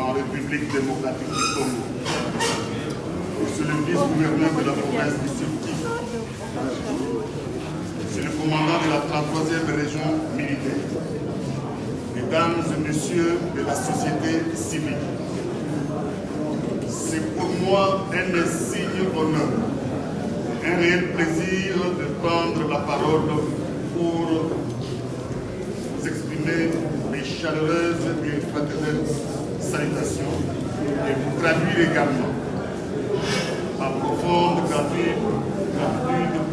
en République démocratique du Congo. Je suis le vice-gouverneur de la province du Sud-Kivu. Je suis le commandant de la 33e région militaire. Mesdames et messieurs de la société civile, c'est pour moi un insigne honneur, un réel plaisir de prendre la parole pour vous exprimer mes chaleureuses et fraternelles salutations et vous traduire également ma profonde gratitude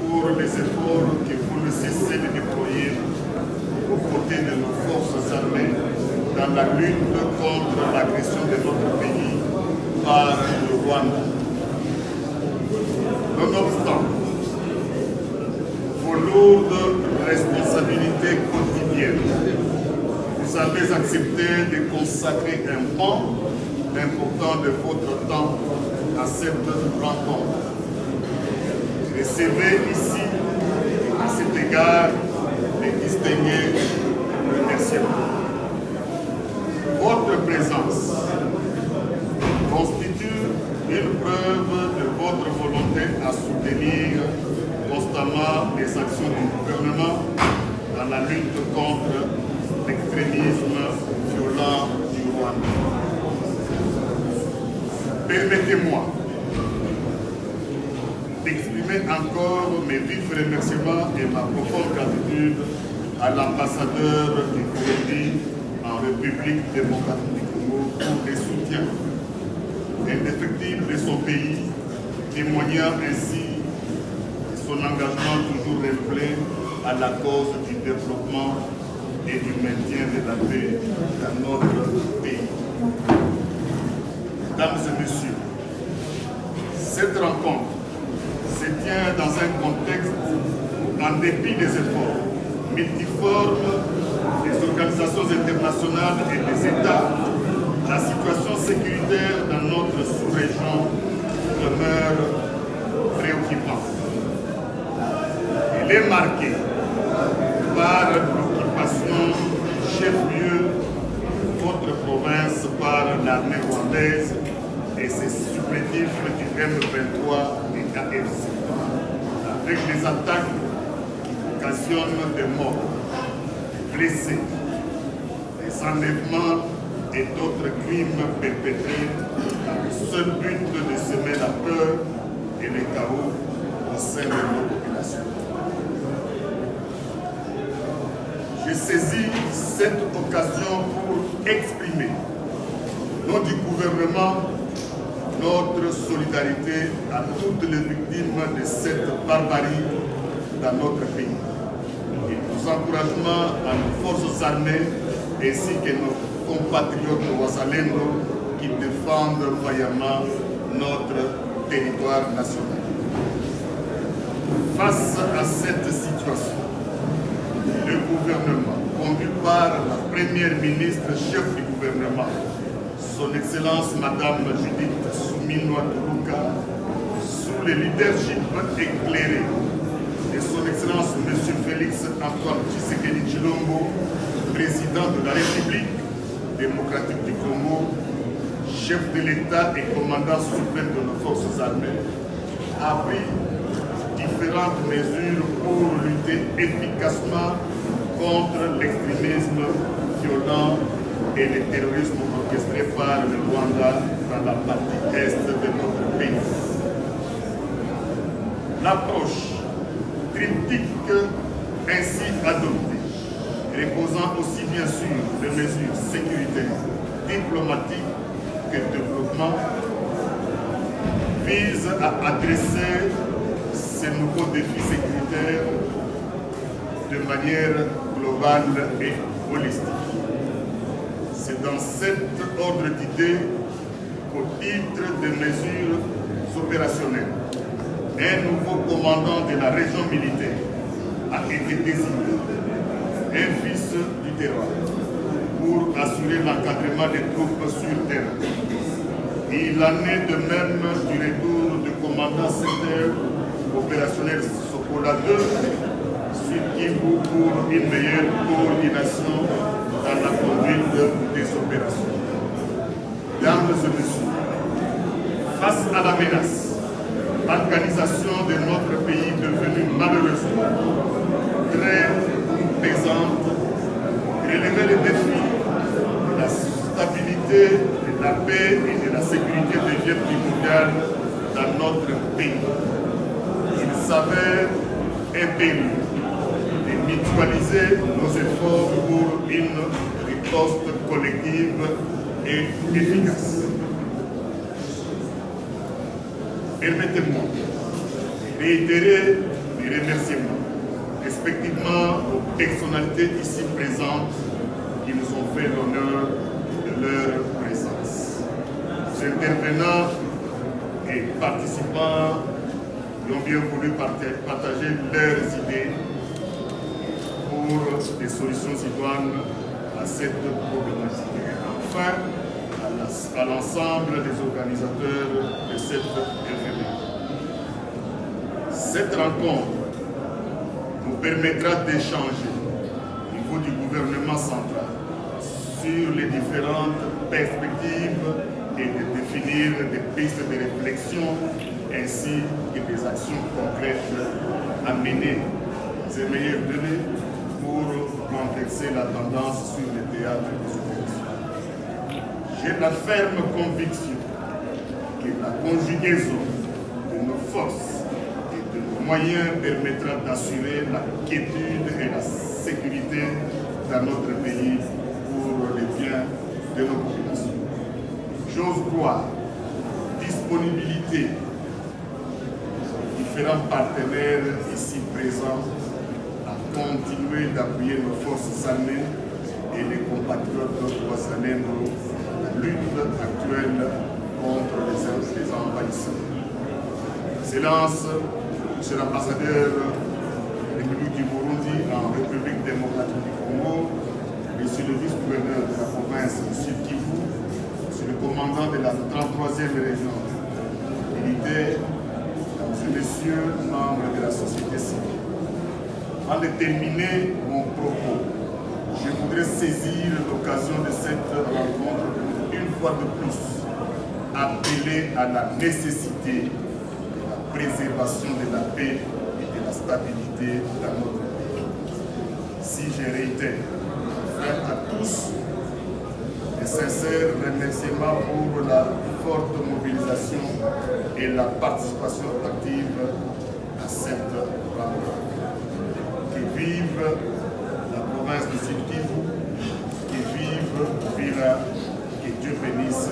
pour les efforts que vous ne cessez de déployer aux côtés de nos forces armées dans la lutte contre l'agression de notre pays par le Rwanda. Nonobstant vos lourdes responsabilités quotidiennes, vous avez accepté de consacrer un pan important de votre temps à cette rencontre. Recevez ici, à cet égard, les distingués remerciements. Votre présence constitue une preuve de votre volonté à soutenir constamment les actions du gouvernement dans la lutte contre l'extrémisme violent du Rwanda. Permettez-moi d'exprimer encore mes vifs remerciements et ma profonde gratitude à l'ambassadeur du Burundi en République démocratique du Congo pour le soutien indéfectible de son pays, témoignant ainsi de son engagement toujours révélé à la cause du développement et du maintien de la paix dans notre pays. Mesdames et messieurs, cette rencontre se tient dans un contexte où, en dépit des efforts multiformes des organisations internationales et des États, la situation sécuritaire dans notre sous-région demeure préoccupante. Elle est marquée par l'occupation chef-lieu de votre province par l'armée rwandaise et ses supplétifs du M23 et AFC, avec des attaques qui occasionnent des morts, des blessés, des enlèvements et d'autres crimes perpétrés dans le seul but de semer la peur et le chaos au sein de nos populations. J'ai saisi cette occasion pour exprimer, au nom du gouvernement, notre solidarité à toutes les victimes de cette barbarie dans notre pays et nos encouragements à nos forces armées ainsi que nos compatriotes Wazalendo qui défendent vaillamment notre territoire national. Face à cette situation, le gouvernement, conduit par la première ministre chef du gouvernement, son Excellence Madame Judith Suminwa Turuka, sous le leadership éclairé de son Excellence Monsieur Félix Antoine Tshisekedi Tshilombo, président de la République démocratique du Congo, chef de l'État et commandant suprême de nos forces armées, a pris différentes mesures pour lutter efficacement contre l'extrémisme violent et le terrorisme orchestré par le Rwanda dans la partie est de notre pays. L'approche triptyque ainsi adoptée, reposant aussi bien sur des mesures sécuritaires, diplomatiques que de développement, vise à adresser ces nouveaux défis sécuritaires de manière globale et holistique. C'est dans cet ordre d'idées qu'au titre des mesures opérationnelles, un nouveau commandant de la région militaire a été désigné, un fils du terroir, pour assurer l'encadrement des troupes sur terrain. Il en est de même du retour du commandant secteur opérationnel Sokola 2, Sud-Kivu, pour une meilleure coordination dans la conduite des opérations. Dans mesdames et messieurs, face à la menace, balkanisation de notre pays devenue malheureusement très pesante, relever les défis de la stabilité, de la paix et de la sécurité devient primordial dans notre pays. Il s'avère impérieux de mutualiser nos efforts pour une riposte collective et efficace. Permettez-moi de réitérer les remerciements, respectivement aux personnalités ici présentes qui nous ont fait l'honneur de leur présence. Ces intervenants et participants qui ont bien voulu partager leurs idées pour des solutions idoines à cette problématique. Et enfin, à l'ensemble des organisateurs de cet événement. Cette rencontre nous permettra d'échanger au niveau du gouvernement central sur les différentes perspectives et de définir des pistes de réflexion ainsi que des actions concrètes à mener dans les meilleurs délais pour renverser la tendance sur le théâtre des opérations. J'ai la ferme conviction que la conjugaison de nos forces et de nos moyens permettra d'assurer la quiétude et la sécurité dans notre pays pour le bien de nos populations. J'ose croire, disponibilité des différents partenaires ici présents à continuer d'appuyer nos forces armées et les compatriotes voisins dans la lutte actuelle contre les envahisseurs. Excellence, Monsieur l'ambassadeur de la République du Burundi en République démocratique du Congo, Monsieur le vice-gouverneur de la province du Sud Kivu, Monsieur le commandant de la 33e région militaire, Mesdames et Messieurs, membres de la société civile. Avant de terminer mon propos, je voudrais saisir l'occasion de cette rencontre pour une fois de plus appeler à la nécessité de la préservation de la paix et de la stabilité dans notre pays. Si je réitère, frères à tous, de sincères remerciements pour la forte mobilisation et la participation active à cette rencontre. Que vive la province du Sud Kivu, que vive Villa, que Dieu bénisse